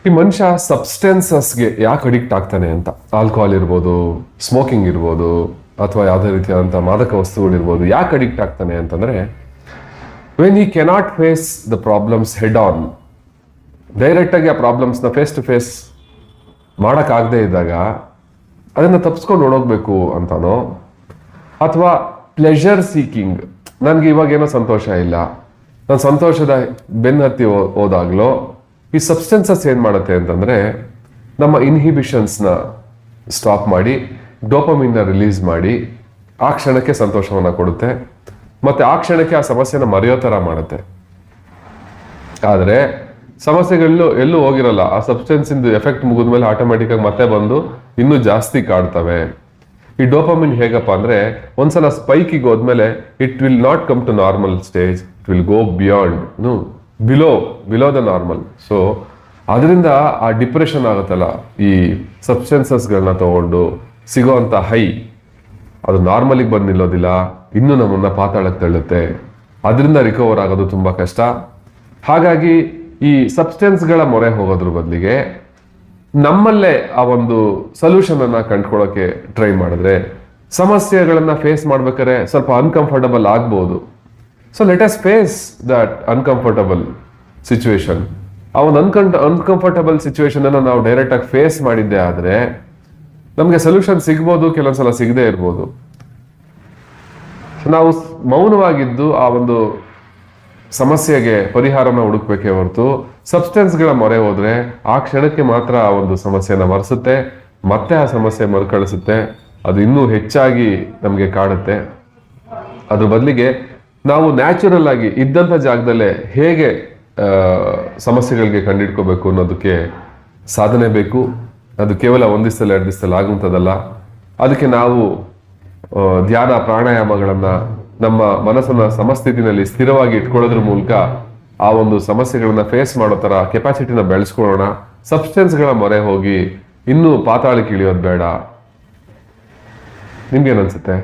ಈ ಮನುಷ್ಯ ಸಬ್ಸ್ಟೆನ್ಸಸ್ಗೆ ಯಾಕೆ ಅಡಿಕ್ಟ್ ಆಗ್ತಾನೆ ಅಂತ. ಆಲ್ಕೋಹಾಲ್ ಇರ್ಬೋದು, ಸ್ಮೋಕಿಂಗ್ ಇರ್ಬೋದು, ಅಥವಾ ಯಾವುದೇ ರೀತಿಯಾದಂಥ ಮಾದಕ ವಸ್ತುಗಳಿರ್ಬೋದು. ಯಾಕೆ ಅಡಿಕ್ಟ್ ಆಗ್ತಾನೆ ಅಂತಂದ್ರೆ, when he cannot face the problems head on, direct ಆಗಿ ಆ ಪ್ರಾಬ್ಲಮ್ಸ್ನ ಫೇಸ್ ಟು ಫೇಸ್ ಮಾಡೋಕ್ಕಾಗದೇ ಇದ್ದಾಗ ಅದನ್ನು ತಪ್ಪಿಸ್ಕೊಂಡು ಓಡೋಗ್ಬೇಕು ಅಂತಾನೋ, ಅಥವಾ ಪ್ಲೆಷರ್ ಸೀಕಿಂಗ್, ನನಗೆ ಇವಾಗೇನೋ ಸಂತೋಷ ಇಲ್ಲ, ನಾನು ಸಂತೋಷದ ಬೆನ್ನತ್ತಿ ಹೋದಾಗ್ಲೋ ಈ ಸಬ್ಸ್ಟೆನ್ಸಸ್ ಏನು ಮಾಡುತ್ತೆ ಅಂತಂದರೆ ನಮ್ಮ ಇನ್ಹಿಬಿಷನ್ಸ್ನ ಸ್ಟಾಪ್ ಮಾಡಿ ಡೋಪಮಿನ್ನ ರಿಲೀಸ್ ಮಾಡಿ ಆ ಕ್ಷಣಕ್ಕೆ ಸಂತೋಷವನ್ನು ಕೊಡುತ್ತೆ, ಮತ್ತು ಆ ಕ್ಷಣಕ್ಕೆ ಆ ಸಮಸ್ಯೆನ ಮರೆಯೋ ಥರ ಮಾಡುತ್ತೆ. ಆದರೆ ಸಮಸ್ಯೆಗಳು ಎಲ್ಲೂ ಹೋಗಿರಲ್ಲ. ಆ ಸಬ್ಸ್ಟೆನ್ಸಿಂದು ಎಫೆಕ್ಟ್ ಮುಗಿದ್ಮೇಲೆ ಆಟೋಮೆಟಿಕ್ಕಾಗಿ ಮತ್ತೆ ಬಂದು ಇನ್ನೂ ಜಾಸ್ತಿ ಕಾಡ್ತವೆ. ಈ ಡೋಪಮಿನ್ ಹೇಗಪ್ಪ ಅಂದರೆ, ಒಂದ್ಸಲ ಸ್ಪೈಕಿಗೆ ಹೋದ್ಮೇಲೆ it will not come to normal stage, it will go beyond below the normal. So ಅದರಿಂದ ಆ ಡಿಪ್ರೆಷನ್ ಆಗುತ್ತಲ್ಲ, ಈ ಸಬ್ಸ್ಟೆನ್ಸಸ್ಗಳನ್ನ ತಗೊಂಡು ಸಿಗೋವಂಥ ಹೈ ಅದು ನಾರ್ಮಲಿಗೆ ಬಂದು ನಿಲ್ಲೋದಿಲ್ಲ, ಇನ್ನೂ ನಮ್ಮನ್ನ ಪಾತಾಳಕ್ಕೆ ತಳ್ಳುತ್ತೆ. ಅದರಿಂದ ರಿಕವರ್ ಆಗೋದು ತುಂಬ ಕಷ್ಟ. ಹಾಗಾಗಿ ಈ ಸಬ್ಸ್ಟೆನ್ಸ್ಗಳ ಮೊರೆ ಹೋಗೋದ್ರ ಬದಲಿಗೆ ನಮ್ಮಲ್ಲೇ ಆ ಒಂದು ಸೊಲ್ಯೂಷನ್ ಅನ್ನ ಕಂಡುಕೊಳ್ಳೋಕೆ ಟ್ರೈ ಮಾಡಿದ್ರೆ ಸಮಸ್ಯೆಗಳನ್ನ ಫೇಸ್ ಮಾಡ್ಬೇಕಾದ್ರೆ ಸ್ವಲ್ಪ ಅನ್ಕಂಫರ್ಟಬಲ್ ಆಗ್ಬೋದು. So let us face that uncomfortable situation. ಆ ಒಂದು ಅನ್ಕಂಫರ್ಟಬಲ್ ಸಿಚುವೇಶನ್ ಅನ್ನ ನಾವು ಡೈರೆಕ್ಟ್ ಆಗಿ ಫೇಸ್ ಮಾಡಿದ್ದೆ ಆದ್ರೆ ನಮಗೆ ಸೊಲ್ಯೂಷನ್ ಸಿಗ್ಬೋದು, ಕೆಲವೊಂದ್ಸಲ ಸಿಗದೆ ಇರ್ಬೋದು. ನಾವು ಮೌನವಾಗಿದ್ದು ಆ ಒಂದು ಸಮಸ್ಯೆಗೆ ಪರಿಹಾರನ ಹುಡುಕ್ಬೇಕೇ ಹೊರತು ಸಬ್ಸ್ಟೆನ್ಸ್ಗಳ ಮೊರೆ ಹೋದ್ರೆ ಆ ಕ್ಷಣಕ್ಕೆ ಮಾತ್ರ ಆ ಒಂದು ಸಮಸ್ಯೆನ ಮರೆಸುತ್ತೆ, ಮತ್ತೆ ಆ ಸಮಸ್ಯೆ ಮರುಕಳಿಸುತ್ತೆ, ಅದು ಇನ್ನೂ ಹೆಚ್ಚಾಗಿ ನಮಗೆ ಕಾಡುತ್ತೆ. ಅದ್ರ ಬದಲಿಗೆ ನಾವು ನ್ಯಾಚುರಲ್ ಆಗಿ ಇದ್ದಂಥ ಜಾಗದಲ್ಲೇ ಹೇಗೆ ಸಮಸ್ಯೆಗಳಿಗೆ ಕಂಡಿಡ್ಕೋಬೇಕು ಅನ್ನೋದಕ್ಕೆ ಸಾಧನೆ ಬೇಕು. ಅದು ಕೇವಲ ಒಂದು ದಿವಸದಲ್ಲಿ 2 ದಿವಸದಲ್ಲಿ ಆಗುವಂಥದ್ದಲ್ಲ. ಅದಕ್ಕೆ ನಾವು ಧ್ಯಾನ ಪ್ರಾಣಾಯಾಮಗಳನ್ನ ನಮ್ಮ ಮನಸ್ಸನ್ನ ಸಮಸ್ಥಿತಿನಲ್ಲಿ ಸ್ಥಿರವಾಗಿ ಇಟ್ಕೊಳ್ಳೋದ್ರ ಮೂಲಕ ಆ ಒಂದು ಸಮಸ್ಯೆಗಳನ್ನ ಫೇಸ್ ಮಾಡೋ ತರ ಕೆಪಾಸಿಟಿನ ಬೆಳೆಸ್ಕೊಳ್ಳೋಣ. ಸಬ್ಸ್ಟೆನ್ಸ್ಗಳ ಮೊರೆ ಹೋಗಿ ಇನ್ನೂ ಪಾತಾಳಕ್ಕೆ ಇಳಿಯೋದು ಬೇಡ. ನಿಮ್ಗೇನನ್ಸುತ್ತೆ?